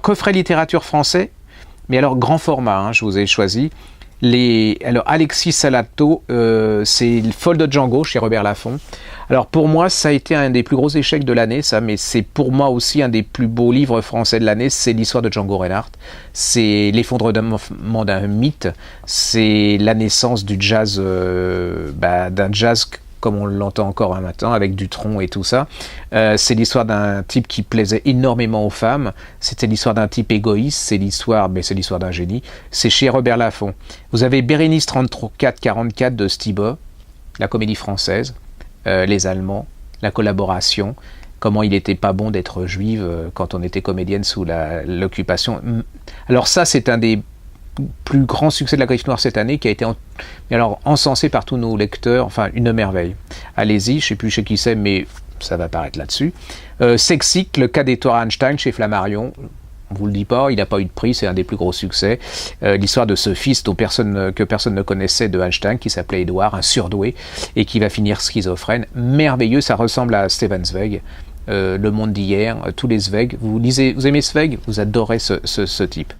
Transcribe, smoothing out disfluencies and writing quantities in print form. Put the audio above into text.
coffret littérature français, mais alors grand format, hein, je vous ai choisi. Alors Alexis Salato, c'est le Folle de Django chez Robert Laffont. Alors pour moi, ça a été un des plus gros échecs de l'année, ça, mais c'est pour moi aussi un des plus beaux livres français de l'année. C'est l'histoire de Django Reinhardt. C'est l'effondrement d'un mythe. C'est la naissance du jazz, d'un jazz comme on l'entend encore un matin, avec Dutronc et tout ça. C'est l'histoire d'un type qui plaisait énormément aux femmes. C'était l'histoire d'un type égoïste. C'est l'histoire d'un génie. C'est chez Robert Laffont. Vous avez Bérénice 34-44 de Stiba, la comédie française, les Allemands, la collaboration, comment il n'était pas bon d'être juive quand on était comédienne sous l'occupation. Alors ça, c'est un des plus grand succès de la Griffe Noire cette année, qui a été encensé par tous nos lecteurs, enfin une merveille. Allez-y, je ne sais plus chez qui c'est, mais ça va apparaître là-dessus. Sexique, le cas d'Hector Einstein chez Flammarion. On vous le dit pas, il n'a pas eu de prix, c'est un des plus gros succès. L'histoire de ce fils que personne ne connaissait de Einstein, qui s'appelait Édouard, un surdoué, et qui va finir schizophrène. Merveilleux, ça ressemble à Stefan Zweig. Le monde d'hier, tous les Zweig. Vous aimez Zweig? Vous adorez ce type.